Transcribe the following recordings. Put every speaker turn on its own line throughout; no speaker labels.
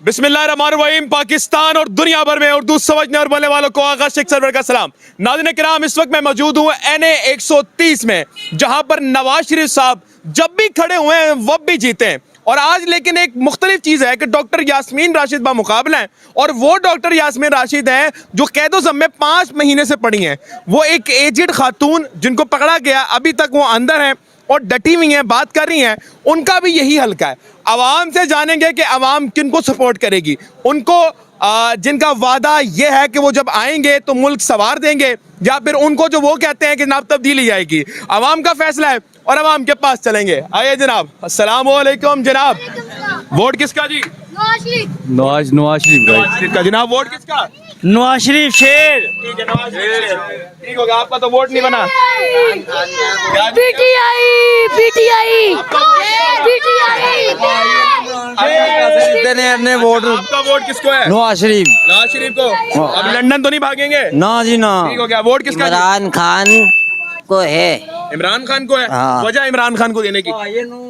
बिस्मिल्लाहिर्रहमानिर्रहीम। पाकिस्तान और दुनिया भर में उर्दू समझने और बोलने वालों को आगा शेख सरवर का सलाम। नाज़रीन किराम, इस वक्त मैं मौजूद हूँ NA 130 में, जहां पर नवाज शरीफ साहब जब भी खड़े हुए हैं वो भी जीते हैं। और आज लेकिन एक मुख्तलिफ चीज़ है कि डॉक्टर यास्मीन राशिद बा मुकाबला है, और वो डॉक्टर यास्मीन राशिद हैं जो कैद-ओ-ज़म में 5 महीने से पड़ी हैं। वो एक एजेड खातून जिनको पकड़ा गया, अभी तक वो अंदर हैं और डटी हुई हैं, बात कर रही हैं। उनका भी यही हल्का है। आवाम से जानेंगे कि आवाम किनको सपोर्ट करेगी। उनको जिनका वादा ये है कि वो जब आएंगे तो मुल्क सवार देंगे, या फिर उनको जो वो कहते हैं कि जनाब तब्दीली आएगी। आवाम का फैसला है और आवाम के पास चलेंगे। आइए जनाब। अस्सलाम वालेकुम जनाब। वोट किसका जी?
नवाज शरीफ
का। जनाब वोट किसका?
नवाज शरीफ शेर।
ठीक है, नवाज शरीफ ठीक होगा। आपका तो वोट नहीं बना।
ने वोट
आपका वोट किसको है?
नवाज शरीफ।
नवाज शरीफ को। अब लंदन तो नहीं भागेंगे
ना जी ना।
ठीक हो गया। वोट किसका?
इमरान खान को है।
इमरान खान को है।
हाँ।
वजह इमरान खान को देने की?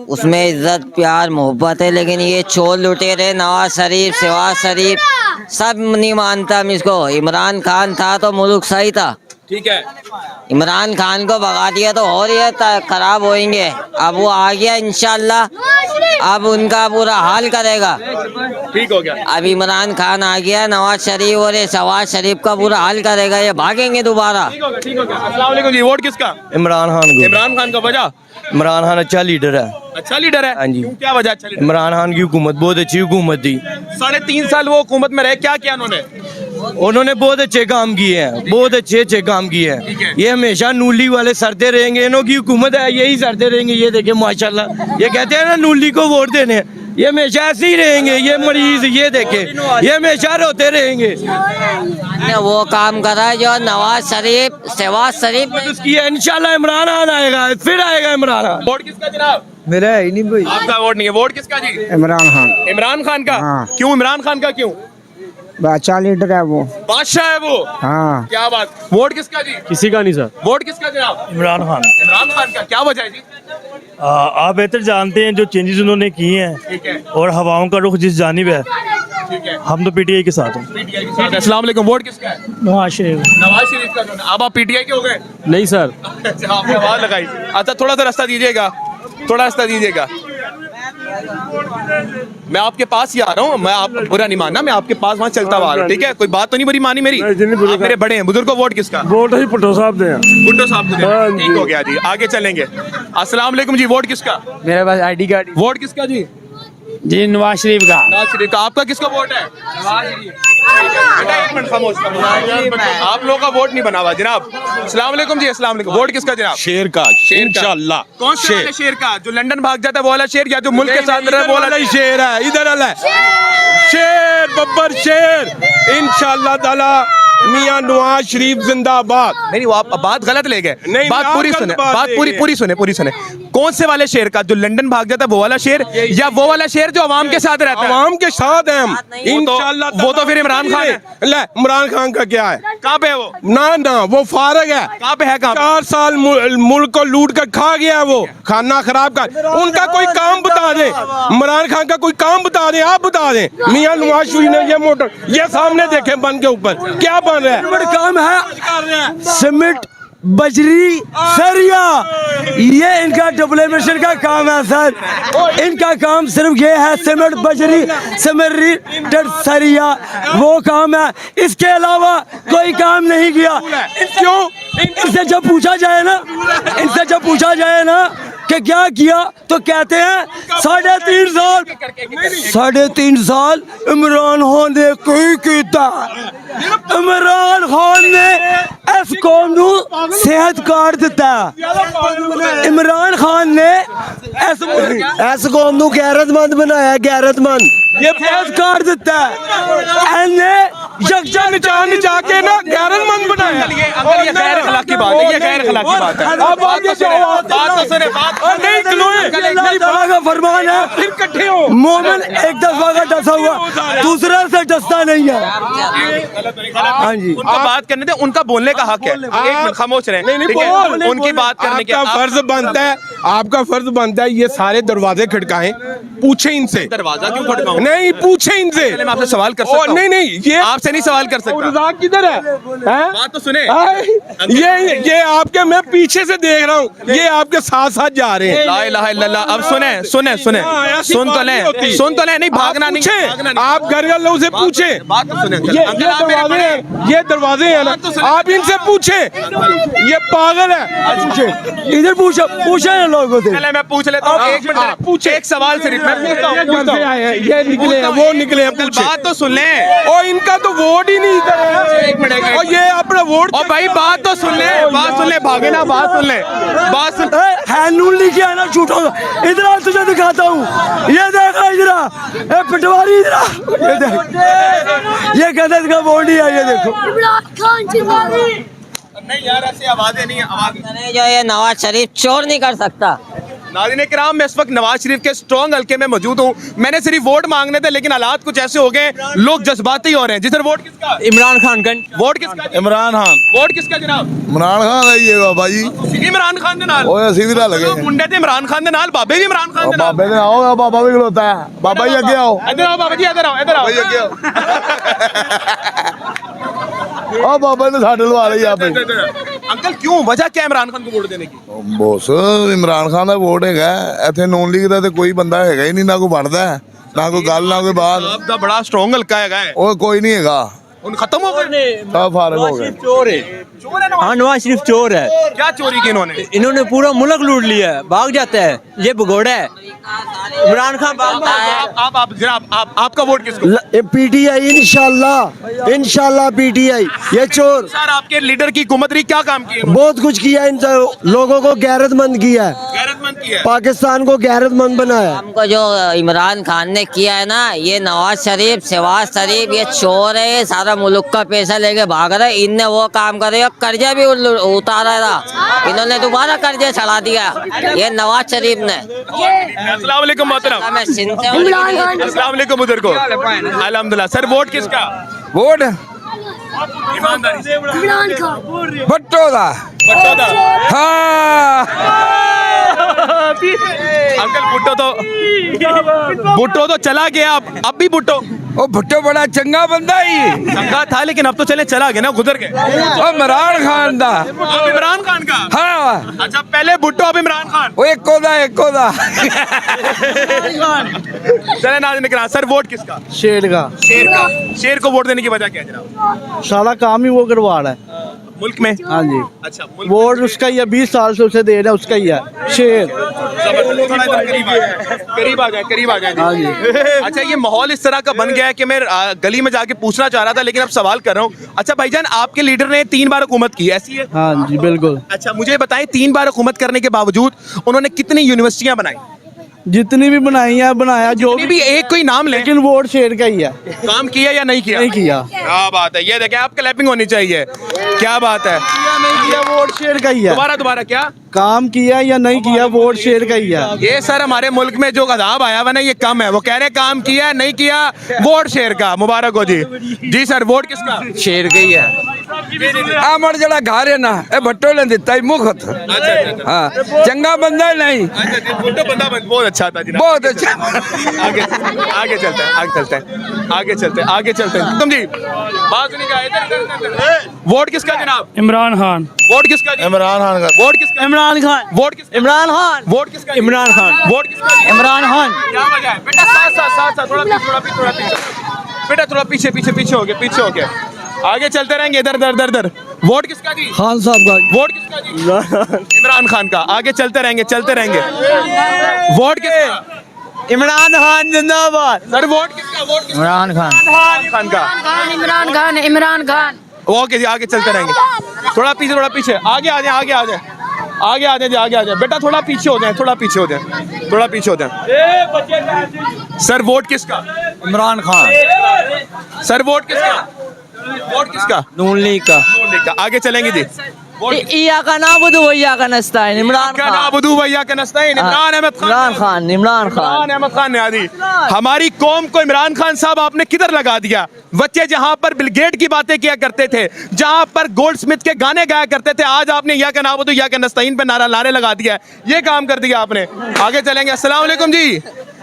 उसमें इज्जत प्यार मोहब्बत है, लेकिन ये चोर लुटेरे नवाज शरीफ शहबाज शरीफ सब नहीं मानता हम इसको। इमरान खान था तो मुल्क सही था।
ठीक है।
इमरान खान को भगा दिया तो हो रही है खराब होएंगे। अब वो आ गया इंशाल्लाह, अब उनका पूरा हाल करेगा।
ठीक हो गया।
अब इमरान खान आ गया, नवाज शरीफ और ये शहबाज शरीफ का पूरा हाल करेगा। ये भागेंगे दोबारा।
ठीक हो गया। ठीक हो गया। अस्सलाम वालेकुम जी। वोट किसका?
इमरान खान को।
इमरान खान का। वजह?
इमरान खान अच्छा लीडर है।
अच्छा लीडर है।
हाँ जी।
क्यों, क्या वजह अच्छा लीडर?
इमरान खान की हुकूमत बहुत अच्छी हुकूमत थी।
3.5 साल वो हुकूमत में रहे, क्या किया उन्होंने?
उन्होंने बहुत अच्छे काम किए हैं, बहुत अच्छे काम किए
ठीक है।
हैं। ये हमेशा नूली वाले सरते रहेंगे, इन्हों की हुकूमत है यही सरते रहेंगे। ये देखे माशाल्लाह, ये कहते हैं ना नूली को वोट देने, ये हमेशा ऐसे ही रहेंगे। ये मरीज ये देखे, ये हमेशा रोते रहेंगे।
ने वो काम करा है जो नवाज शरीफ शहबाज शरीफ
उसकी इंशाल्लाह इमरान खान आएगा, फिर आएगा इमरान खान।
वोट किसका जनाब?
मेरा है ही नहीं भाई।
आपका वोट नहीं है। वोट किसका जी?
इमरान खान।
इमरान खान का।
हाँ।
क्यों इमरान खान का? क्यों?
अच्छा लीडर है वो।
बादशाह है वो।
हाँ।
क्या बात। वोट किसका जी?
किसी का नहीं सर।
वोट किसका जनाब?
इमरान खान।
इमरान खान का। क्या वजह है जी?
आप बेहतर जानते हैं जो चेंजेस उन्होंने किए हैं
ठीक है।
और हवाओं का रुख जिस जानिब है,
ठीक है।
हम तो पीटीआई के साथ हैं।
पीटीआई के साथ है। अस्सलाम वालेकुम। वोट किसका है?
नवाज शरीफ।
नवाज शरीफ का। अब आप पीटीआई के हो गए?
नहीं सर।
अच्छा, आपने आवाज लगाई। अच्छा, थोड़ा सा रास्ता दीजिएगा, थोड़ा रास्ता दीजिएगा। मैं आपके पास ही आ रहा हूँ। मैं आप बुरा नहीं मानना, मैं आपके पास वहाँ चलता हुआ आ रहा हूँ। ठीक है, कोई बात तो नहीं बुरी मानी मेरी? आप मेरे बड़े हैं, बुजुर्ग को वोट किसका?
वोट ही भुट्टो साहब दे।
भुट्टो साहब को देना। ठीक हो गया जी, आगे चलेंगे। अस्सलाम वालेकुम जी। वोट किसका?
मेरे पास ID कार्ड।
वोट किसका जी?
जी नवाज शरीफ का।
नवाज शरीफ का। आपका किसका वोट है? नवाज शरीफ। बेटा एक मिनट खामोश करो। आप लोगों का वोट नहीं बना हुआ जनाब। अस्सलाम वालेकुम जी। अस्सलाम वालेकुम। वोट किसका जनाब?
शेर का। इंशाल्लाह।
कौन से वाले शेर का? जो लंदन भाग जाता है वो वाला शेर, या जो मुल्क के साथ रहा है वो वाला
ही शेर है? इधर वाला शेर, बब्बर शेर। इंशाल्लाह ताला मियां नवाज शरीफ जिंदाबाद।
नहीं, वो आप बात गलत ले गए।
नहीं,
बात
आप
पूरी
गलत
सुने,
बात
बात
ले
पूरी
गए।
पूरी सुने। कौन से वाले शेर का? जो लंदन भाग जाता है वो वाला शेर, या वो वाला शेर जो अवाम के साथ रहता है?
आवाम के साथ हैं हम
इंशाल्लाह। वो तो फिर इमरान खान है।
ले, इमरान खान का क्या है?
कहाँ पे है वो?
ना वो फारग है।
कहाँ पे है? कहाँ पे?
4 साल मुल्क को लूट कर खा गया वो, खाना खराब कर। उनका कोई काम बता दे, इमरान खान का कोई काम बता दे, आप बता दें। मियां नवाज शरीफ ने ये मोटर ये सामने देखे बन के ऊपर क्या बन रहा है? काम है सीमेंट बजरी सरिया, ये इनका डेवलपमेंट का काम है सर। इनका काम सिर्फ ये है सीमेंट बजरी सीमेंट सरिया, वो काम है। इसके अलावा कोई काम नहीं किया। क्यों? इनसे जब पूछा जाए ना कि क्या किया, तो कहते हैं 3.5 साल इमरान खान ने कोई किया। इमरान खान ने इस कौम नू सेहत कार्ड दिता। इमरान खान ने इस कौम नू गैरतमंद बनाया, गैरतमंद। ये सेहत कार्ड दिता। यकजा नचा के ना गैरतमंद बनाया।
अंकल ये गैर अखलाकी बात है, ये गैर अखलाकी बात है।
अब आगे जाओ,
बात तो सुने, बात
और नहीं खलोए,
का फरमान है,
फिर इकट्ठे हो।
मोमिन एक दफा का डसा हुआ दूसरा से डसता नहीं है। हाँ जी,
उनको बात करने दे, उनका बोलने का हक है। एक मिनट खामोश रहे,
नहीं
ठीक है? उनकी बात करने के
आपका फर्ज बनता है, आपका फर्ज बनता है ये सारे दरवाजे खड़काएं, पूछे इनसे।
दरवाजा क्यों खटकाऊं?
नहीं, पूछे इनसे।
मैं आपसे सवाल कर सकता हूं?
नहीं, ये
आपसे नहीं सवाल कर सकता।
रज़ाक किधर है?
बात तो सुने।
ये आपके, मैं पीछे से देख रहा हूँ, ये आपके साथ साथ जा रहे हैं।
ला इलाहा इल्लल्लाह। अब सुने सुने सुने, सुन तो ले, नहीं भागना नहीं, भागना नहीं।
आप घर वालों से पूछे,
बात तो सुने।
ये
अंकल आप मेरे
दरवाजे
बड़े-
हैं, ये दरवाजे हैं ना, आप इनसे पूछे, ये पागल है।
पूछे इधर पूछे ना लोगों से।
पहले मैं पूछ लेता हूँ, एक मिनट पूछे, एक सवाल सिर्फ मैं पूछता हूँ।
घर से आए हैं, ये निकले हैं, वो निकले हैं,
अंकल
पूछे।
बात तो सुन ले।
और इनका तो वोट ही नहीं इधर है।
एक मिनट,
और ये अपना वोट,
और भाई बात तो सुन ले, बात सुन ले, भागे ना, बात सुन ले, बात सुन।
हैनून लिखे आना झूठा, इधर आ, तुझे दिखाता हूँ। ये देख इधर, ए पटवारी इधर, ये देख, ये कहते इसका वोट ही है, ये देखो।
इमरान खान जिंदाबाद।
नहीं यार, ऐसी आवाजें नहीं है, आवाज।
जो ये नवाज शरीफ चोर नहीं कर सकता।
नाज़रीन किराम, मैं इस वक्त नवाज शरीफ के स्ट्रॉन्ग हल्के में मौजूद हूँ। मैंने सिर्फ वोट मांगने थे, लेकिन हालात कुछ ऐसे हो गए, लोग जज्बाती हो रहे हैं। जी सर, वोट किसका?
इमरान खान का।
वोट किसका?
इमरान खान।
वोट किसका जनाब?
इमरान खान है ये बाबा जी।
इमरान खान दे नाल।
ओए ਅਸੀਂ ਵੀ ਰਲ
जो
ਗਏ
मुंडे थे इमरान खान दे नाल, बाबे भी इमरान खान दे नाल।
ਬਾਬੇ ਦੇ ਆਓ ਬਾਬਾ ਵੀ ਖਲੋਤਾ ਹੈ ਬਾਬਾ ਜੀ ਅੱਗੇ ਆਓ
इधर आओ बाबा जी, इधर आओ, इधर आओ।
ਬਾਬਾ ਜੀ ਅੱਗੇ ਆਓ ਆ ਬਾਬਾ ਨੇ ਸਾਡੇ ਲਵਾ ਲਈ ਆਪੇ
अंकल क्यों, वजह क्या है इमरान खान को वोट देने की?
ਬੋਸ ਇਮਰਾਨ ਖਾਨ ਦਾ ਵੋਟ ਹੈਗਾ ਇੱਥੇ ਨੌਨ ਲੀਗ ਦਾ ਤੇ ਕੋਈ ਬੰਦਾ ਹੈਗਾ ਹੀ ਨਹੀਂ, ਨਾ ਕੋਈ ਬਣਦਾ ਨਾ ਕੋਈ ਗੱਲ ਨਾ ਕੋਈ ਬਾਤ।
आपका बड़ा स्ट्रॉन्ग हल्का है।
ਉਹ ਕੋਈ ਨਹੀਂ ਹੈਗਾ,
उन खत्म हो गए।
ਸਭ ਫਾਰਗ ਹੋ ਗਏ।
चोर है।
चोर है
हाँ, नवाज शरीफ चोर है।
क्या चोरी की इन्होंने?
इन्होंने पूरा मुल्क लूट लिया है, भाग जाता है, ये भगोड़ा है। इमरान खान
आप जनाब, आपका वोट किसको?
PTI इंशाल्लाह PTI। ये चोर
सर, आपके लीडर की हुकूमत रही, क्या काम किए?
बहुत कुछ किया, इन लोगों को गैरतमंद किया है,
गैरतमंद किया है।
पाकिस्तान को गैरतमंद बनाया।
हमको जो इमरान खान ने किया है ना, ये नवाज शरीफ, शहबाज शरीफ, ये चोर है, ये सारा मुल्क का पैसा लेके भाग रहे। इनने वो काम करे, कर्जा भी उतारा था, इन्होंने दोबारा कर्जे चढ़ा दिया, ये नवाज शरीफ ने।
अस्सलाम वालेकुम मोहतरम।
मैं सिंध से हूँ।
इमरान खान
अस्सलाम वालेकुम उधर को। अल्हम्दुलिल्लाह। सर, वोट किसका?
वोट
ईमानदारी से।
इमरान खान।
भट्टो दा।
बटोदा।
हाँ,
अंकल भुट्टो तो चला गया, अब भी भुट्टो
वो भट्टो बड़ा चंगा बंदा ही,
चंगा था, लेकिन अब तो चले चला गया ना, गुजर गए।
वो इमरान खान दा।
अब इमरान खान का।
हाँ,
अच्छा, पहले भुट्टो, अब इमरान खान।
वो एक दा।
चले नाज़रीन किराम, सर वोट किसका?
शेर का।
शेर का। शेर को वोट देने की वजह क्या है जनाब?
सारा काम ही वो करवा रहा है।
मुल्क में?
हाँ जी,
अच्छा, मुल्क
वोट उसका ही है, 20 साल से उसे दे रहा है, उसका ही है शेर।
जबरदस्त। थोड़ा इधर करीब आ जाए, करीब आ जाए
हाँ
जी।
जी।
अच्छा, ये माहौल इस तरह का बन गया है कि मैं गली में जाके पूछना चाह रहा था, लेकिन अब सवाल कर रहा हूँ। अच्छा भाईजान, आपके लीडर ने 3 बार हुकूमत की, ऐसी है?
हाँ जी, बिल्कुल।
अच्छा, मुझे बताएं, 3 बार हुकूमत करने के बावजूद उन्होंने कितनी यूनिवर्सिटियां बनाई?
जितनी भी बनाई है, बनाया जो
जितनी भी, एक कोई नाम ले।
लेकिन वोट शेर का ही है।
काम किया या नहीं किया?
नहीं किया।
क्या बात है, ये देखें, आप क्लैपिंग होनी चाहिए। क्या बात है।
नहीं किया, वोट शेर का ही है।
दोबारा क्या?
काम किया या नहीं किया, वोट शेर का ही है।
ये सर, हमारे मुल्क में जो गज़ाब आया हुआ ना, ये कम है। वो कह रहे काम किया नहीं किया, वोट शेर का। मुबारक हो जी। जी सर, वोट किसका?
शेर गई है। आमर जड़ा घर है ना, ए भट्टो ने दिता ही मुखत।
अच्छा।
हाँ, चंगा बंदा नहीं,
भुट्टो बंदा बहुत अच्छा था जनाब।
बहुत अच्छा।
आगे चलते हैं। तुम जी बात नहीं कहा, इधर। वोट किसका जनाब?
इमरान खान।
वोट किसका?
इमरान खान का।
वोट किसका?
इमरान खान।
वोट किसका?
इमरान खान।
वोट किसका?
इमरान खान।
वोट किसका?
इमरान खान।
क्या वजह है बेटा? साथ थोड़ा पीछे बेटा, थोड़ा पीछे हो गया। आगे चलते रहेंगे, इधर। वोट किसका जी?
खान साहब का।
वोट किसका जी? इमरान खान का। आगे चलते रहेंगे। वोट किसका?
इमरान खान जिंदाबाद।
सर, वोट किसका?
इमरान खान।
खान का।
इमरान खान।
ओके जी, आगे चलते रहेंगे। थोड़ा पीछे। आगे आ जाए बेटा, थोड़ा पीछे हो जाए। सर, वोट किसका?
इमरान खान।
सर, वोट किसका? वोट किसका?
नून लीग का
नून लीग का। आगे चलेंगे जी।
इया का नाबुदु वैया का नस्ताइन इमरान
क्या
खान
नाबुदू भैया का नस्ताइन इमरान अहमद खान।
इमरान खान
इमरान अहमद खान ने आदि हमारी कौम को इमरान खान साहब आपने किधर लगा दिया। बच्चे जहां पर बिल गेट की बातें किया करते थे, जहां पर गोल्ड स्मिथ के गाने गाया करते थे, आज आपने या का नाबुदू या का नस्ताइन पे नारे लगा दिया। ये काम कर दिया आपने। आगे चलेंगे। अस्सलाम वालेकुम जी।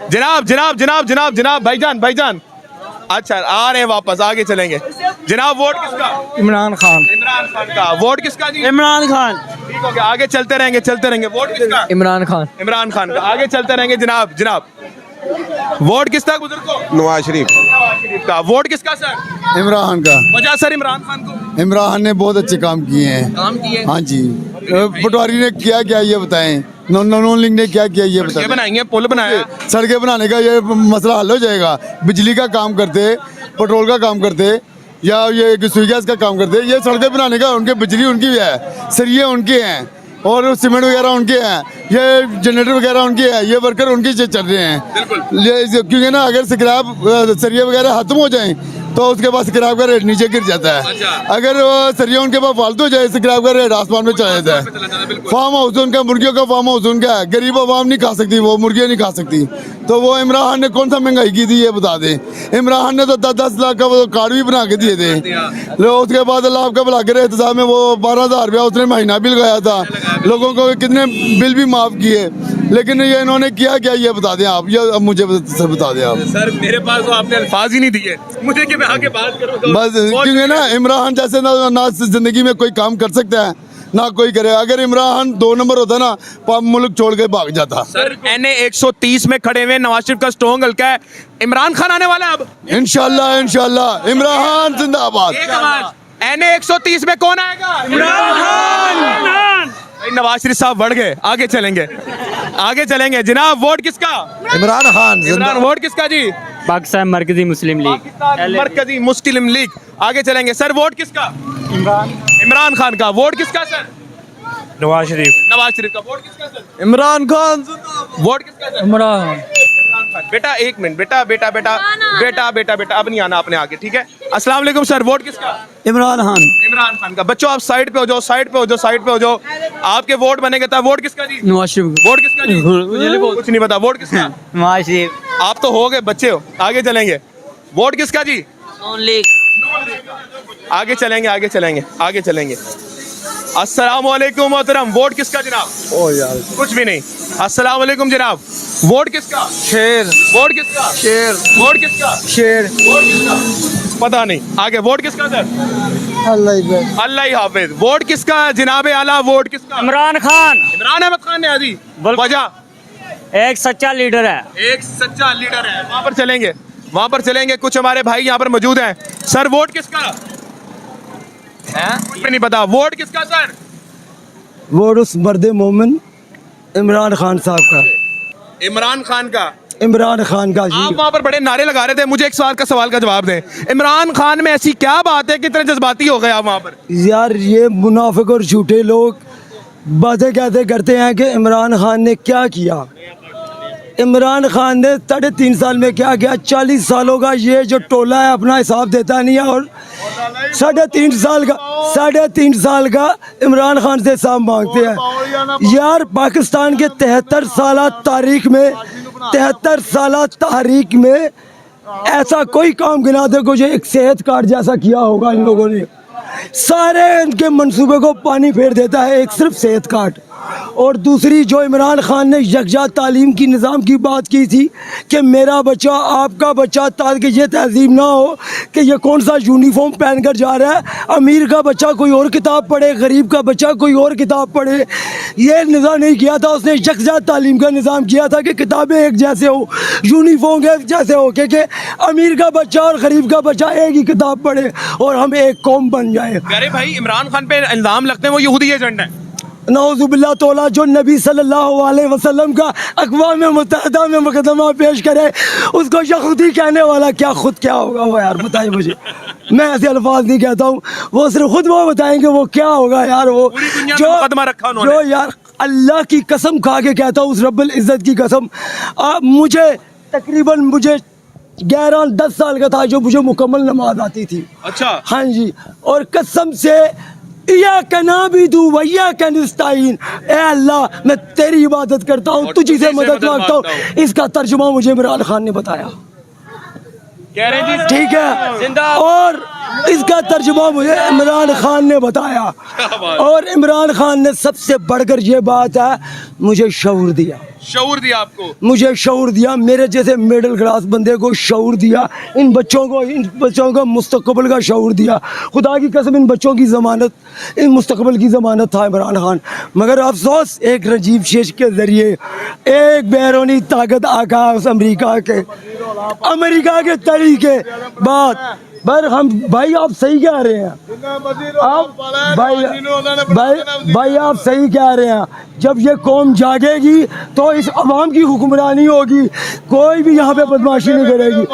जनाब जनाब जनाब जनाब जनाब भाईजान भाईजान, अच्छा आ रहे हैं वापस। आगे चलेंगे जनाब। वोट किसका?
इमरान खान।
इमरान खान का। वोट किसका जी?
इमरान खान।
ठीक हो गया। आगे चलते रहेंगे। वोट किसका?
इमरान खान
इमरान खान का। आगे चलते रहेंगे जनाब जनाब। वोट किसका गुजर को?
नवाज शरीफ
नवाज शरीफ का। वोट किसका सर?
इमरान का।
वजह सर इमरान खान को
इमरान ने बहुत अच्छे काम किए हैं।
काम किए,
हाँ जी। पटवारी ने किया क्या ये बताएं, नॉन लिंक ने क्या किया ये
ये
बताएं।
बनाई है, पुल बनाया।
सड़कें बनाने का ये मसला हल हो जाएगा। बिजली का काम करते, पेट्रोल का काम करते, या ये सुई गैस का काम करते, ये सड़कें बनाने का उनके बिजली उनकी भी है, सरिये उनके हैं और सीमेंट वगैरह उनके हैं, ये जनरेटर वगैरह उनके हैं, ये वर्कर उनके से चल रहे हैं। ये क्योंकि ना अगर स्क्रैप सरिये वगैरह खत्म हो जाएं तो उसके बाद स्क्रैप का रेट नीचे गिर जाता है। अगर सरिया उनके पास फालतू हो जाए, स्क्रैप का रेट आसमान में चला जाता है। फार्म हाउस उनका, मुर्गियों का फार्म हाउस उनका है। गरीब आवाम नहीं खा सकती, वो मुर्गियाँ नहीं खा सकती। तो वो इमरान खान ने कौन सा महंगाई की थी ये बता दें। इमरान खान ने तो 10-10 लाख का वो कार्ड भी बना के दिए थे। उसके बाद अल्लाह आपका भला करे, इंतजाम में वो 12,000 रुपया उसने महीना बिल गया था। लोगों को कितने बिल भी माफ किए, लेकिन ये इन्होंने किया क्या ये बता दें आप। ये अब मुझे बता दें आप।
सर मेरे पास तो आपने अल्फाज ही नहीं दिए मुझे कि मैं आगे बात करूं।
बस क्योंकि ना इमरान जैसे ना जिंदगी में कोई काम कर सकता है ना कोई करे। अगर इमरान 2 नंबर होता ना मुल्क छोड़ के भाग जाता।
सर NA 130 में खड़े हुए नवाज शरीफ का स्ट्रॉन्ग हल्का है। इमरान खान आने वाला है अब।
इंशाल्लाह इंशाल्लाह इमरान जिंदाबाद।
NA 130 में कौन आएगा? इमरान खान। नवाज शरीफ साहब बढ़ गए। आगे चलेंगे जनाब। वोट किसका?
इमरान खान।
इमरान। वोट किसका जी?
पाकिस्तान मरकजी मुस्लिम लीग
मरकजी मुस्लिम लीग। आगे चलेंगे सर। वोट किसका? इमरान खान का। वोट किसका सर?
नवाज शरीफ
का। वोट किसका सर?
इमरान खान।
वोट किसका सर?
इमरान
बेटा एक मिनट, बेटा अब नहीं आना आपने आगे, ठीक है। अस्सलाम वालेकुम सर। वोट किसका?
इमरान खान।
इमरान खान का। बच्चों आप साइड पे हो जाओ। आपके वोट बनेंगे तब। वोट किसका जी?
नवाज शरीफ
वोट किसका जी? कुछ नहीं पता। वोट किसका?
नवाज शरीफ
आप तो हो गए बच्चे हो। आगे चलेंगे। वोट किसका जी?
नून लीग।
आगे चलेंगे। अस्सलाम वालेकुम मोहतरम। वोट किसका जनाब?
ओ यार
कुछ भी नहीं। अस्सलाम वालेकुम जनाब। वोट किसका?
शेर।
वोट किसका?
शेर।
वोट किसका?
शेर।
वोट किसका? पता नहीं। आगे। वोट किसका सर? अल्लाह ही हाफिज। वोट किसका जनाब आला? वोट किसका?
इमरान खान
इमरान अहमद खान ने आजी। वजह
एक सच्चा लीडर है।
एक सच्चा लीडर है। वहां पर चलेंगे। कुछ हमारे भाई यहाँ पर मौजूद हैं। सर वोट किसका? कुछ भी नहीं पता। वोट किसका सर?
वोट उस मर्द मोमिन इमरान खान साहब का।
इमरान खान का।
इमरान खान का जी।
आप वहाँ पर बड़े नारे लगा रहे थे। मुझे एक सवाल का जवाब दें। इमरान खान में ऐसी क्या बात है कि इतने जज्बाती हो गए आप वहाँ पर?
यार ये मुनाफिक और झूठे लोग बातें कहते करते हैं कि इमरान खान ने क्या किया। इमरान खान ने 3.5 साल में क्या किया? 40 सालों का ये जो टोला है अपना हिसाब देता नहीं है, और 3.5 साल का इमरान खान से हिसाब मांगते हैं। यार पाकिस्तान के 73 साल तारीख में ऐसा कोई काम गिना दे को जो एक सेहत कार्ड जैसा किया होगा इन लोगों ने। सारे इनके मंसूबे को पानी फेर देता है एक सिर्फ सेहत कार्ड। और दूसरी जो इमरान खान ने यकजा तालीम की निज़ाम की बात की थी कि मेरा बच्चा आपका बच्चा, ताकि ये तहजीब ना हो कि ये कौन सा यूनिफॉर्म पहन कर जा रहा है, अमीर का बच्चा कोई और किताब पढ़े, गरीब का बच्चा कोई और किताब पढ़े, ये निज़ाम नहीं किया था उसने। यकजा तालीम का निज़ाम किया था कि किताबें एक जैसे हो, यूनिफॉर्म एक जैसे हो, कि अमीर का बच्चा और गरीब का बच्चा एक ही किताब पढ़े और हम एक कौम बन जाए।
अरे भाई इमरान खान पे इल्जाम लगते हैं वो यहूदी एजेंट है।
नौजुबिल्लाह तौला, जो नबी सल्लल्लाहु अलैहि वसल्लम का अक़वाम मुत्तहिदा में मुकदमा पेश करे उसको यहूदी कहने वाला खुद क्या होगा वो? यार बताइए मुझे। मैं ऐसे अल्फाज नहीं कहता हूँ, वो सिर्फ खुद वो बताएंगे वो क्या होगा। यार वो जो यार अल्लाह की कसम खा के कहता हूँ, उस रब्बुल इज़्ज़त की कसम, मुझे 11-10 साल का था जो मुझे मुकम्मल नमाज आती थी।
अच्छा
हाँ जी, और कसम से या कनाबिदु वैया कनिस्ताइन, ए अल्लाह मैं तेरी इबादत करता हूँ,
और
तुझी से
तुझी से
मदद
मदद
मांगता
मांगता
हूँ। इसका तर्जुमा मुझे इमरान खान ने बताया।
कह रहे हैं जी
ठीक है, और इसका तर्जुमा मुझे इमरान खान ने बताया, और इमरान खान ने सबसे बढ़कर ये बात है मुझे शऊर दिया,
शऊर दिया आपको।
मुझे शऊर दिया, मेरे जैसे मिडिल क्लास बंदे को शऊर दिया, इन बच्चों को मुस्तकबिल का शऊर दिया। खुदा की कसम इन बच्चों की ज़मानत, इन मुस्तकबिल की ज़मानत था इमरान खान। मगर अफसोस एक रजीब शेख के ज़रिए एक बैरूनी ताकत आका उस अमेरिका के तरीके बात पर हम भाई आप सही कह रहे हैं, आप भाई आप सही कह रहे हैं। जब ये कौम जागेगी तो इस अवाम की हुक्मरानी होगी, कोई भी यहाँ पे बदमाशी नहीं करेगी।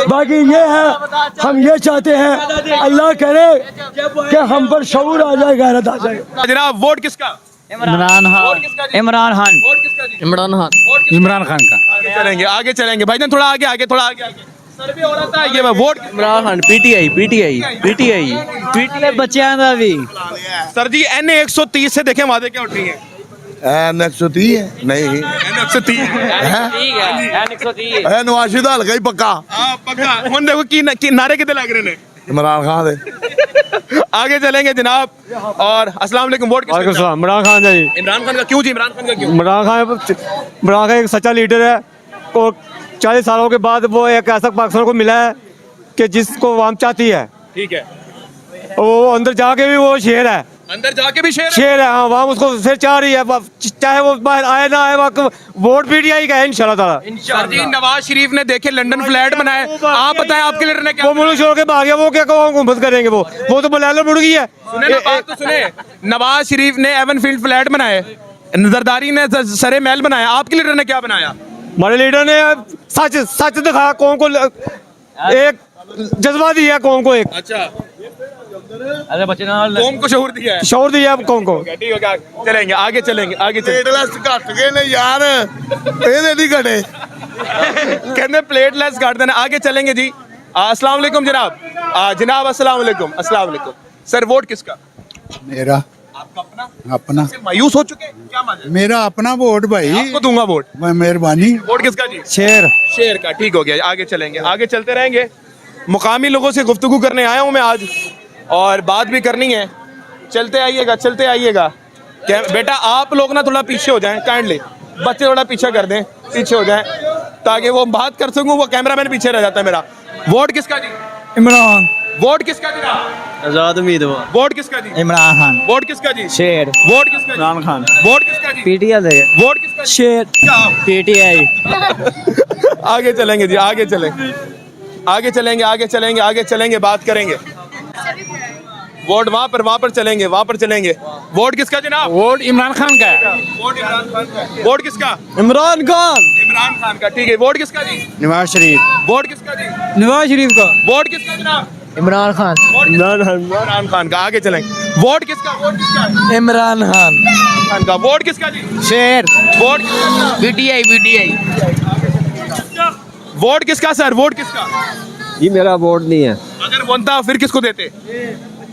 बाकी ये है, हम ये चाहते हैं अल्लाह करे कि हम पर शऊर आ जाए, गैरत आ जाए।
जनाब वोट किसका?
इमरान खान, इमरान खान,
वोट किसका जी?
इमरान खान,
वोट किसका?
इमरान खान का।
आगे चलेंगे भाईजान, थोड़ा आगे थोड़ा आगे सर्वे हो रहा था ये वोट
इमरान खान, पीटीआई बच्चे हैं अभी।
सर जी NA 130 से देखें वादे क्या उठ रही है?
NA130 है नहीं
NA 130
है नवाशी दा हल्का ही पक्का
पक्का हुन देखो की नारे कितने लग रहे हैं।
इमरान खान दे
आगे चलेंगे जनाब, और अस्सलाम वालेकुम। वोट किसका?
इमरान खान जी।
इमरान खान का क्यों जी? इमरान खान का क्यों?
इमरान खान एक सच्चा लीडर है, और 40 सालों के बाद वो एक ऐसा पाकिस्तान को मिला है कि जिसको आवाम चाहती है।
ठीक है,
वो अंदर जाके भी वो शेर है,
अंदर जाके भी शेर
शेर है। हाँ, आवाम उसको फिर चाह रही है, चाहे वो बाहर आए ना आए, वोट पीटीआई का है इंशाल्लाह ताला।
सर जी नवाज शरीफ ने देखे लंदन फ्लैट बनाए, आप बताएं आपके लीडर ने क्या?
वो मुल्क छोड़ के भाग गया, वो क्या हुकूमत करेंगे? वो तो बलाल मुर्गी है।
सुने ना बात तो सुने, नवाज शरीफ ने एवनफील्ड फ्लैट बनाए, जरदारी ने सरे महल बनाया, आपके लीडर ने क्या बनाया?
हमारे लीडर ने सच दिखाया कौम को, एक जज्बा दिया कौम को, एक
अच्छा
अरे बच्चे
कौम को शऊर दिया है,
शौर दिया कौम को।
ठीक हो गया, चलेंगे आगे चलेंगे आगे चलेंगे।
घट गए ने यार, ये नहीं घटे
कहते प्लेट लेस काट देना। आगे चलेंगे जी। अस्सलाम वालेकुम जनाब। जनाब अस्सलाम वालेकुम। अस्सलाम वालेकुम सर, वोट किसका?
मेरा
आपका अपना?
अपना,
मायूस हो चुके हैं क्या? माजरा
मेरा अपना वोट भाई,
आपको दूंगा वोट।
मेहरबानी।
वोट किसका जी?
शेर
शेर का। ठीक हो गया, आगे चलेंगे, आगे चलते रहेंगे। मुकामी लोगों से गुफ्तगू करने आया हूँ मैं आज, और बात भी करनी है। चलते आइएगा। बेटा आप लोग ना थोड़ा पीछे हो जाएं, काइंडली बच्चे थोड़ा पीछे कर दें, पीछे हो जाएं ताकि वो बात कर सकूं। वो कैमरामैन पीछे रह जाता है मेरा। वोट किसका जी?
इमरान।
वोट किसका जी?
आजाद उम्मीदवार।
वोट किसका जी?
इमरान खान।
वोट किसका जी?
शेर।
वोट किसका जी?
इमरान खान।
वोट किसका जी?
पीटीआई।
वोट किसका जी?
शेर। पीटीआई।
आगे चलेंगे जी, आगे चलेंगे, बात करेंगे। वोट वहाँ पर चलेंगे। वोट किसका जनाब?
वोट इमरान खान का है।
वोट इमरान खान का है। वोट किसका?
इमरान खान।
इमरान खान का। ठीक है, वोट किसका जी?
नवाज शरीफ।
वोट किसका जी?
नवाज शरीफ का।
वोट किसका जनाब?
इमरान खान।
इमरान खान का। आगे चलेंगे। वोट किसका?
इमरान
खान का। वोट किसका जी?
शेर।
वोट किसका?
पीटीआई।
वोट किसका सर? वोट किसका?
ये मेरा वोट नहीं है,
अगर बनता फिर किसको देते?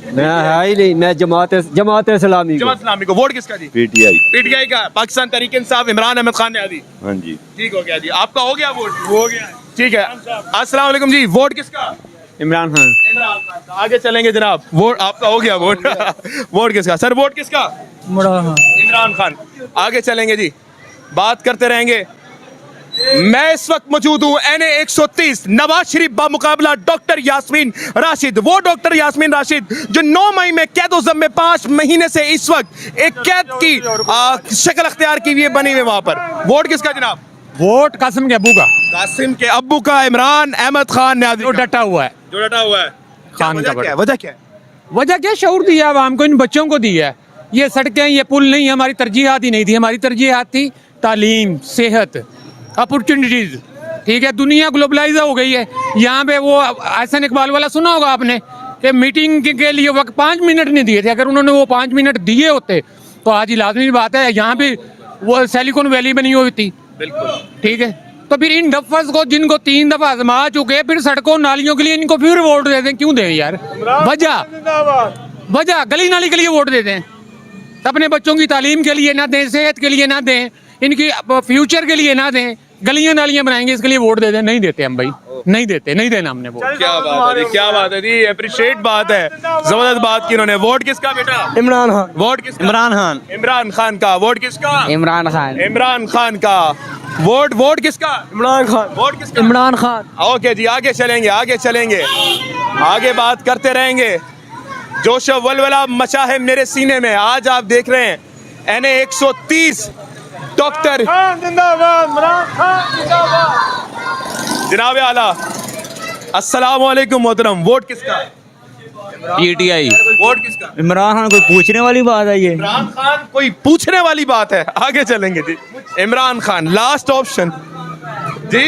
मैं है ही नहीं, मैं जमात इस्लामी को।
जमात इस्लामी को। वोट किसका जी? पीटीआई का। पाकिस्तान तहरीक इंसाफ इमरान अहमद खान ने दी।
हाँ जी।
ठीक हो गया जी, आपका हो गया वोट? हो गया। ठीक है, अस्सलाम वालेकुम जी। वोट किसका?
इमरान खान।
इमरान खान। आगे चलेंगे जनाब। वोट आपका हो गया वोट। वोट किसका सर? वोट किसका? इमरान खान। आगे चलेंगे जी, बात करते रहेंगे। मैं इस वक्त मौजूद हूँ NA 130 नवाज शरीफ बामुकाबला डॉक्टर यास्मीन राशिद। वो डॉक्टर यास्मीन राशिद जो 9 मई में कैद-ओ-ज़म में 5 महीने से इस वक्त एक कैद की शक्ल अख्तियार की हुई बनी हुई वहां पर। वोट किसका जनाब?
वोट कासिम के अबू का।
कासिम के अब्बू का, इमरान अहमद खान ने
जो डटा हुआ है।
खान का। वजह क्या है?
वजह क्या? शऊर दिया आवाम को, इन बच्चों को दिया है। ये सड़कें, ये पुल नहीं, हमारी तरजीहात ही नहीं थी। हमारी तरजीहात थी तालीम, सेहत, अपॉर्चुनिटीज। ठीक है, दुनिया ग्लोबलाइज हो गई है। यहाँ पे वो एहसन इकबाल वाला सुना होगा आपने कि मीटिंग के लिए वक्त 5 मिनट नहीं दिए थे। अगर उन्होंने वो 5 मिनट दिए होते तो आज ही लाजमी बात है यहाँ भी वो सिलिकॉन वैली बनी हुई थी।
बिल्कुल।
ठीक है, तो फिर इन डफर्स को जिनको 3 दफा आजमा चुके, फिर सड़कों नालियों के लिए इनको फिर वोट दे दें, क्यों दें यार? वजह गली नाली के लिए वोट दे दें, अपने बच्चों की तालीम के लिए ना दें, सेहत के लिए ना दें, इनकी फ्यूचर के लिए ना दें, गलियां नालियां बनाएंगे इसके लिए वोट दे दें। नहीं देते हम भाई, नहीं देते, नहीं देना हमने वोट।
क्या बात है जी, क्या बात है जी, अप्रिशिएट बात है, जबरदस्त बात की इन्होंने। वोट किसका बेटा?
इमरान खान।
वोट किसका?
इमरान खान।
इमरान खान का। वोट किसका?
इमरान खान।
इमरान खान का। वोट किसका?
इमरान खान।
वोट किसका?
इमरान खान।
ओके जी, आगे चलेंगे, आगे चलेंगे, आगे बात करते रहेंगे। जोश और वलवला मचा है मेरे सीने में। आज आप देख रहे हैं NA 130 डॉक्टर जनाब आला। अस्सलाम वालेकुम मोहतरम। वोट किसका?
PTI।
वोट किसका?
इमरान खान। कोई पूछने वाली बात है ये?
इमरान खान कोई पूछने वाली बात है? आगे चलेंगे जी। इमरान खान लास्ट ऑप्शन जी।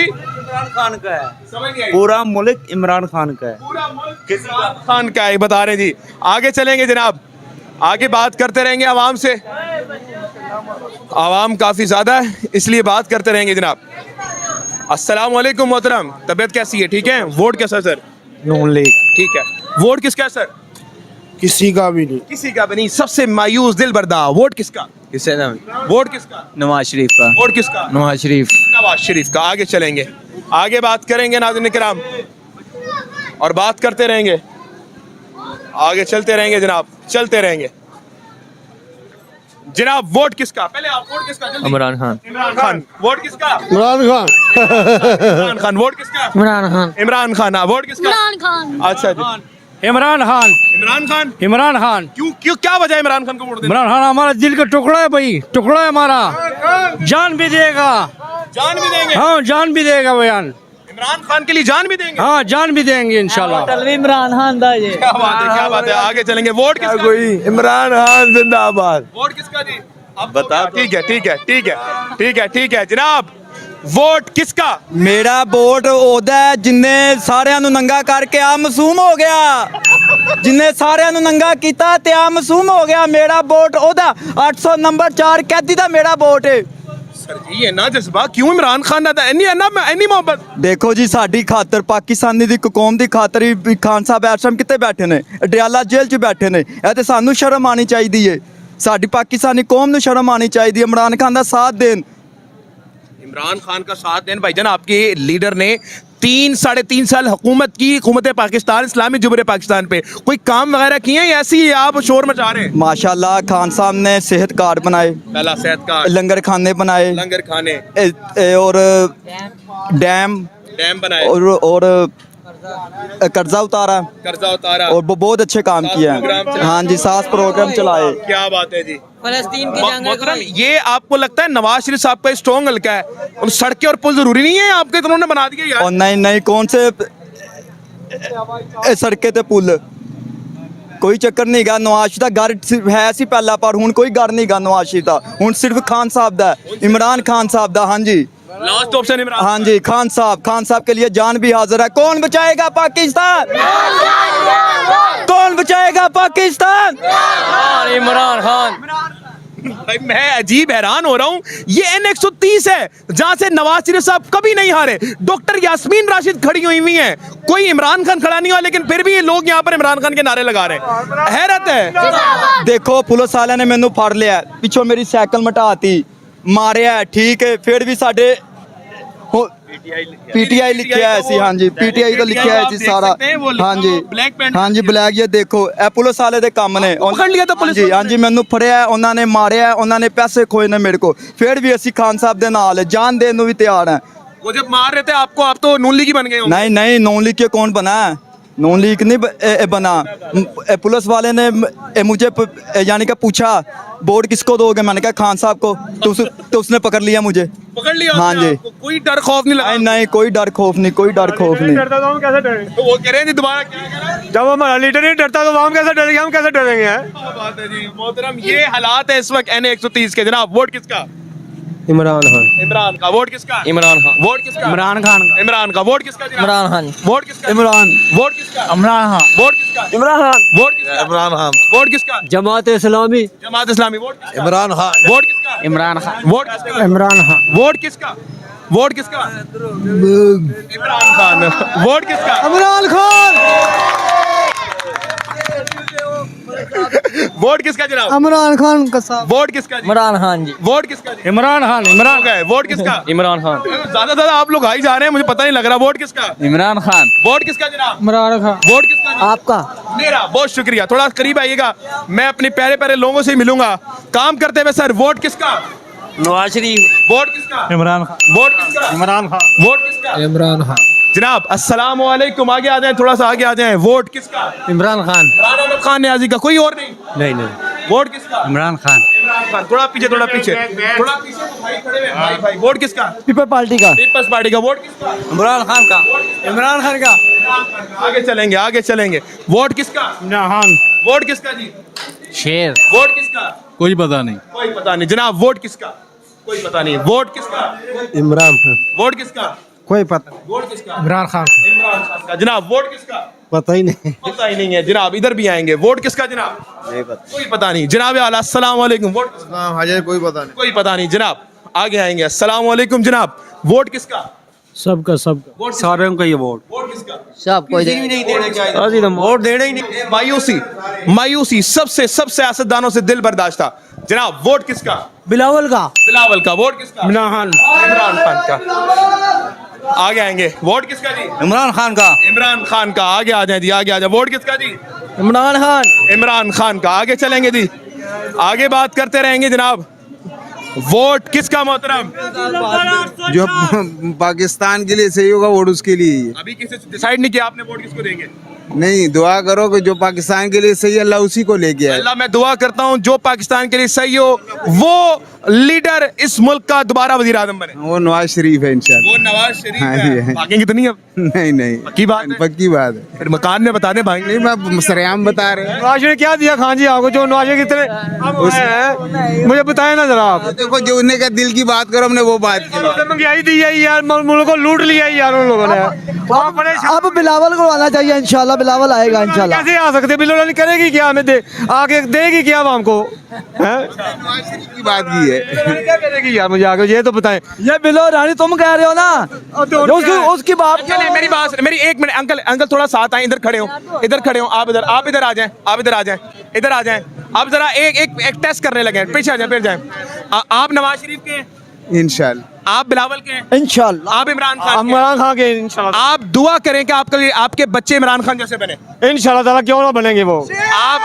इमरान खान का है,
समझ गए?
पूरा मुल्क इमरान खान का है।
पूरा मुल्क इमरान खान का है, बता रहे हैं जी। आगे चलेंगे जनाब, आगे बात करते रहेंगे आवाम से। आवाम काफी ज्यादा है, इसलिए बात करते रहेंगे जनाब। अस्सलाम वालेकुम मोहतरम, तबीयत कैसी है? ठीक है। वोट कैसा है सर?
नून लीग।
ठीक है। वोट किसका है सर?
किसी का भी नहीं।
किसी का भी नहीं। सबसे मायूस दिल बर्दा वोट किसका?
किससे ना?
वोट किसका?
नवाज शरीफ का।
वोट किसका?
नवाज शरीफ।
नवाज शरीफ का। आगे चलेंगे, आगे बात करेंगे नाज़रीन किराम, और बात करते रहेंगे, आगे चलते रहेंगे जनाब, चलते रहेंगे जनाब। वोट किसका? पहले आप वोट किसका? जल्दी।
इमरान खान।
इमरान खान। वोट किसका?
इमरान खान।
इमरान खान। वोट किसका?
इमरान खान।
इमरान खान। वोट किसका?
इमरान खान।
अच्छा जी।
इमरान खान।
इमरान खान।
इमरान खान।
क्यों क्यों क्या वजह है इमरान खान को वोट देने?
इमरान खान हमारा दिल का टुकड़ा है भाई, टुकड़ा है हमारा। जान भी देगा।
जान भी देंगे?
हाँ, जान भी देगा बयान।
इमरान खान के लिए जान भी देंगे?
हाँ, जान भी देंगे इंशाल्लाह।
इमरान खान दा ये।
क्या बात है, क्या बात है। आगे चलेंगे। वोट किसका?
कोई इमरान खान जिंदाबाद।
वोट किसका जी? अब बता। ठीक है, ठीक है, ठीक है, ठीक है, ठीक है जनाब। वोट किसका?
मेरा वोट ओदा है जिन्ने सारिਆਂ ਨੂੰ ਨੰਗਾ ਕਰਕੇ ਆ ਮਾਸੂਮ ਹੋ ਗਿਆ, जिन्ने ਸਾਰਿਆਂ ਨੂੰ ਨੰਗਾ ਕੀਤਾ ਤੇ ਆ ਮਾਸੂਮ ਹੋ ਗਿਆ। मेरा वोट ओदा 800 नंबर 4 कैदी ਦਾ मेरा वोट है।
सर जी इन्ना जज्बा क्यों इमरान खान दा? इन्नी मोहब्बत?
देखो जी साडी खातर पाकिस्तानी दी कौम दी खातर ही खान साहब इस टाइम किते बैठे ने? अडयाला जेल च बैठे ने। ਇਹ ਤੇ ਸਾਨੂੰ ਸ਼ਰਮ ਆਣੀ ਚਾਹੀਦੀ ਏ, ਸਾਡੀ ਪਾकिस्तानी कौम ਨੂੰ शर्म आनी चाहिए। इमरान खान का साथ देन।
इमरान खान का साथ देन भाईजान। आपके लीडर ने 3-3.5 साल हुकूमत की, हुकूमत पाकिस्तान, इस्लामी जुमहूरियत पाकिस्तान पे कोई काम वगैरह किए हैं? ऐसी ही आप शोर मचा रहे हैं?
माशाल्लाह खान साहब ने सेहत कार्ड बनाए,
पहला सेहत कार्ड,
लंगर खाने बनाए,
लंगर खाने
और डैम
बनाए,
और कर्जा उतारा, और वो बहुत अच्छे काम किया है। हाँ जी, 7 प्रोग्राम चलाए।
क्या बात है जी।
फलस्तीन की जंग
मोहतरम, ये आपको लगता है नवाज शरीफ साहब का स्ट्रॉन्ग हल्का है, उन सड़कें और पुल जरूरी नहीं है आपके, तो उन्होंने बना दिया यार।
और नहीं नहीं, कौन से सड़कें ते पुल? कोई चक्कर नहीं गा। नवाज शरीफ का घर है सी पहला, पर हुन कोई घर नहीं गा नवाज शरीफ का। हुन सिर्फ खान साहब दा, इमरान खान साहब दा। हाँ जी,
लास्ट ऑप्शन इमरान।
हाँ जी, खान साहब के लिए जान भी हाजिर है। कौन बचाएगा पाकिस्तान? कौन बचाएगा पाकिस्तान?
इमरान खान।
भाई मैं अजीब हैरान हो रहा हूँ। ये NA 130 है जहाँ से नवाज शरीफ साहब कभी नहीं हारे। डॉक्टर यास्मीन राशिद खड़ी हुई हैं, कोई इमरान खान खड़ा नहीं हुआ, लेकिन फिर भी ये लोग यहाँ पर इमरान खान के नारे लगा रहे हैं। हैरत है।
देखो पुलिस वाले ने मैनू फड़ लिया, पिछों मेरी साइकिल मटाती, मारिया, ठीक है, फिर भी साडे PTI लिखा है सी। हाँ जी, PTI तो लिखा है सी सारा। हाँ जी, हाँ जी, ब्लैक। ये देखो ए पुलिस वाले दे काम ने
पकड़ लिया था पुलिस।
हाँ जी, मैनू फड़िया, उन्होंने मारिया, उन्होंने पैसे खोए ने मेरे को, फिर भी असी खान साहब दे नाल जान देने नू भी तैयार हैं।
वो जब मार रहे थे आपको, आप तो नून लीग ही बन गए हो।
नहीं नहीं, नून लीग के कौन बना है? नून लीग नहीं बना। पुलिस वाले ने मुझे यानी कि पूछा वोट किसको दोगे? मैंने कहा खान साहब को, तो उसने पकड़ लिया मुझे।
पकड़ लिया?
हाँ जी।
कोई डर खौफ नहीं लगा?
नहीं, कोई डर खौफ नहीं, कोई डर खौफ नहीं।
डरता तो हम कैसे डरें?
तो वो कह रहे हैं जी दोबारा क्या कह रहे हैं?
जब हमारा लीडर नहीं डरता तो हम कैसे डरेंगे? हम कैसे डरेंगे?
क्या बात है जी मोहतरम। ये हालात है इस वक्त NA 130 के। जनाब वोट किसका?
इमरान खान।
इमरान का। वोट किसका?
इमरान खान।
वोट किसका?
इमरान खान।
इमरान का। वोट किसका?
इमरान खान।
वोट किसका?
इमरान।
वोट किसका?
इमरान खान।
वोट किसका?
इमरान खान।
वोट किसका?
इमरान खान।
वोट किसका?
जमात इस्लामी।
जमात इस्लामी। वोट किसका?
इमरान खान।
वोट किसका?
इमरान खान।
वोट किसका?
इमरान खान।
वोट किसका? वोट किसका? इमरान खान। वोट किसका?
इमरान खान।
वोट किसका जनाब?
इमरान खान का साहब।
वोट किसका जी?
इमरान खान जी।
वोट किसका जी?
इमरान खान।
इमरान का है। वोट किसका?
इमरान खान।
ज्यादा आप लोग हाई जा रहे हैं, मुझे पता नहीं लग रहा। वोट किसका?
इमरान खान।
वोट किसका जनाब?
इमरान खान।
वोट किसका जी?
आपका।
मेरा। बहुत शुक्रिया, थोड़ा करीब आइएगा, मैं अपने प्यारे प्यारे लोगों से ही मिलूंगा। काम करते हुए सर, वोट किसका?
नवाज शरीफ।
वोट किसका?
इमरान खान।
वोट किसका?
इमरान खान।
वोट किसका?
इमरान खान।
जनाब अस्सलाम वालेकुम, आगे आ जाएं, थोड़ा सा आगे आ जाएं। वोट किसका?
इमरान खान।
राना अहमद खान न्याजी का, कोई और नहीं?
नहीं।
वोट किसका?
इमरान खान।
इमरान खान। थोड़ा पीछे, थोड़ा पीछे, थोड़ा पीछे। भाई खड़े हुए हैं, भाई। वोट किसका?
पीपल पार्टी का।
पीपल्स पार्टी का। वोट किसका?
इमरान खान का।
इमरान खान का।
आगे चलेंगे, आगे चलेंगे। वोट किसका?
इमरान।
वोट किसका जी?
शेर।
वोट किसका?
कोई पता नहीं।
कोई पता नहीं जनाब। वोट किसका? कोई पता नहीं। वोट किसका?
इमरान खान।
वोट किसका?
कोई पता
वोट किसका?
इमरान खान।
इमरान खान का। जनाब वोट किसका?
पता ही नहीं।
पता ही नहीं है जनाब, इधर भी आएंगे। वोट किसका जनाब?
नहीं पता।
कोई पता नहीं। जनाब आला अस्सलाम वालेकुम। वोट किसका?
हाजिर कोई पता नहीं।
कोई पता नहीं जनाब। आगे आएंगे। अस्सलाम वालेकुम जनाब। वोट किसका?
सबका
वोट
सारे का ये वोट।
वोट किसका?
सब कोई दे
वोट देना ही नहीं।
मायूसी, मायूसी सबसे सब सियासतदानों से दिल बर्दाश्त था। जनाब वोट किसका?
बिलावल का।
बिलावल का। वोट किसका?
इमरान खान।
इमरान खान का। आगे आएंगे। वोट किसका जी?
इमरान खान का।
इमरान खान का। आगे आ जाए जी, आगे आ जाए। वोट किसका जी?
इमरान खान।
इमरान खान का। आगे चलेंगे जी, आगे बात करते रहेंगे जनाब। वोट किसका मोहतरम?
जो पाकिस्तान के लिए सही होगा वोट उसके लिए।
अभी किसी डिसाइड नहीं किया आपने वोट किसको देंगे?
नहीं, दुआ करो कि जो पाकिस्तान के लिए सही है अल्लाह उसी को लेके आए।
अल्लाह मैं दुआ करता हूँ जो पाकिस्तान के लिए सही हो वो लीडर इस मुल्क का दोबारा वजीर आजम बने।
वो नवाज शरीफ है इंशाल्लाह।
वो नवाज शरीफ
हाँ
है।
जी, हाँ।
भागेंगे तो नहीं अब?
नहीं नहीं,
पक्की बात है?
पक्की बात है।
फिर मकान में बता दें भाई।
नहीं, मैं सरेआम बता रहे हैं।
नवाज ने क्या दिया खान जी आपको, जो नवाज कितने मुझे बताए ना जरा आप।
देखो, जो उन्हें का दिल की बात करो, हमने वो बात की।
महंगाई दी है यार, मुल्क को लूट लिया है यार उन लोगों ने। आप बड़े
अब बिलावल को आना चाहिए, इंशाल्लाह बिलावल आएगा इंशाल्लाह।
कैसे आ सकते? बिल्कुल करेगी क्या? हमें दे आगे देगी क्या आवाम को?
नवाज शरीफ की बात की है।
क्या करेगी यार? मुझे आगे ये तो बताएं।
ये बिलो रानी तुम कह रहे हो ना, उसकी बात
चलिए मेरी बात, मेरी एक मिनट। अंकल अंकल थोड़ा साथ आए, इधर खड़े हो, इधर खड़े हो। आप इधर आ जाएं, आप इधर आ जाएं, इधर आ जाएं। आप जरा एक टेस्ट करने लगे, पीछे आ जाएं, फिर जाएं। आप नवाज शरीफ के हैं?
इंशाल्लाह।
आप बिलावल के हैं?
इंशाल्लाह।
आप इमरान खान के हैं?
इमरान खान के इंशाल्लाह।
आप दुआ करें कि आपके बच्चे इमरान खान जैसे बने।
इंशाल्लाह ताला क्यों ना बनेंगे वो।
आप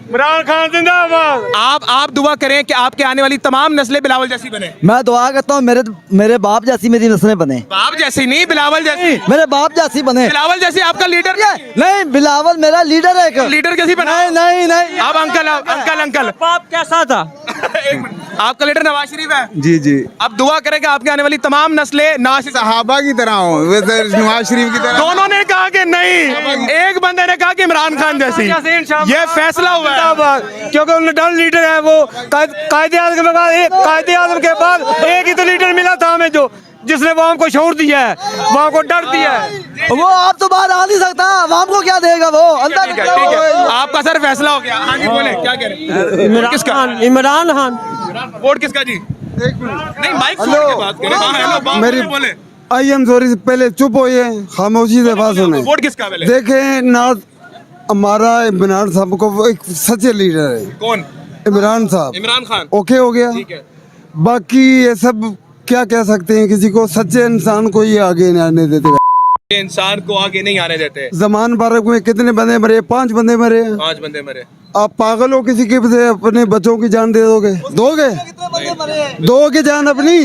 इमरान खान जिंदाबाद।
आप दुआ करें कि आपके आने वाली तमाम नस्लें बिलावल जैसी बने।
मैं दुआ करता हूँ मेरे बाप जैसी मेरी नस्लें बने,
बाप जैसी नहीं, बिलावल जैसी।
मेरे बाप जैसी बने।
बिलावल जैसी आपका लीडर
नहीं, बिलावल मेरा लीडर है।
लीडर कैसी बना?
नहीं नहीं।
आप अंकल
बाप कैसा था?
एक मिनट, आपका लीडर नवाज शरीफ है।
जी जी।
अब दुआ करें कि आपके आने वाली तमाम नस्लें नवाज
सहाबा की तरह हो, वैसे नवाज शरीफ की तरह।
दोनों ने कहा कि नहीं, एक बंदे ने कहा कि इमरान खान जैसी। ये फैसला हुआ है
क्योंकि उन्हें डन लीडर है वो। कायदे आज़म के बाद एक ही तो लीडर मिला था हमें जो जिसने आवाम को शऊर दिया है, आवाम को डर दिया है।
वो आप तो बाहर आ नहीं सकता, आवाम को क्या देगा वो? अंदर
ठीक है, आपका सर फैसला हो गया। हाँ जी बोले, क्या कह रहे हैं?
इमरान खान।
वोट किसका जी? नहीं, माइक छोड़ के बात करें। हाँ, हेलो, बात
मेरी-
बोले।
आई एम सॉरी, पहले चुप होइए, खामोशी से बात सुने।
वोट किसका पहले?
देखें ना, हमारा इमरान साहब को एक सच्चे लीडर है।
कौन?
इमरान साहब।
इमरान खान।
ओके हो गया।
ठीक है।
बाकी ये सब क्या कह सकते हैं, किसी को सच्चे इंसान को ये आगे नहीं आने देते।
ये इंसान को आगे नहीं आने देते।
जमान पार्क में कितने बंदे मरे? 5 बंदे मरे।
5 बंदे मरे।
आप पागल हो? किसी के से अपने बच्चों की जान दे दोगे? दोगे जान अपनी?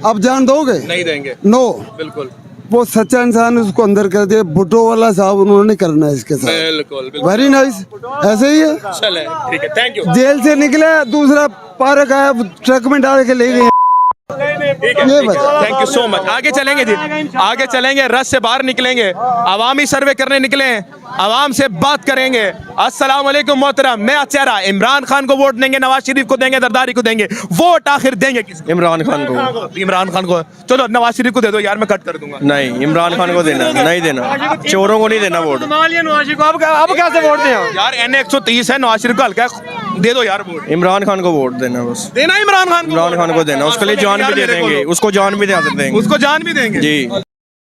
आप जान दोगे?
नहीं देंगे।
नो।
बिल्कुल
वो सच्चा इंसान उसको अंदर कर दे। भुट्टो वाला साहब उन्होंने करना है इसके साथ।
बिल्कुल।
Very nice. ऐसे ही है।
चले, ठीक है, थैंक यू।
जेल से निकले, दूसरा पार्क आया, ट्रक में डाल के ले गए।
Thank you so much. आगे चलेंगे जी, आगे चलेंगे, रस से बाहर निकलेंगे, अवामी सर्वे करने निकले हैं। आवाम से बात करेंगे। अस्सलाम वालेकुम मोहतरम, नया चेहरा इमरान खान को वोट देंगे, नवाज शरीफ को देंगे, जरदारी को देंगे, वोट आखिर देंगे किसको?
इमरान खान को।
इमरान खान को। चलो नवाज शरीफ को दे दो यार, मैं कट कर दूंगा।
नहीं, इमरान खान को देना, नहीं देना, चोरों को नहीं देना वोट।
अब कैसे वोट दें
यार एन 130 है, नवाज शरीफ को हल्का है, दे दो यार वोट।
इमरान खान को वोट देना बस।
देना इमरान खान को?
इमरान खान को देना, उसके लिए जान भी दे देंगे, उसको जान भी दे देंगे।
उसको जान भी देंगे
जी।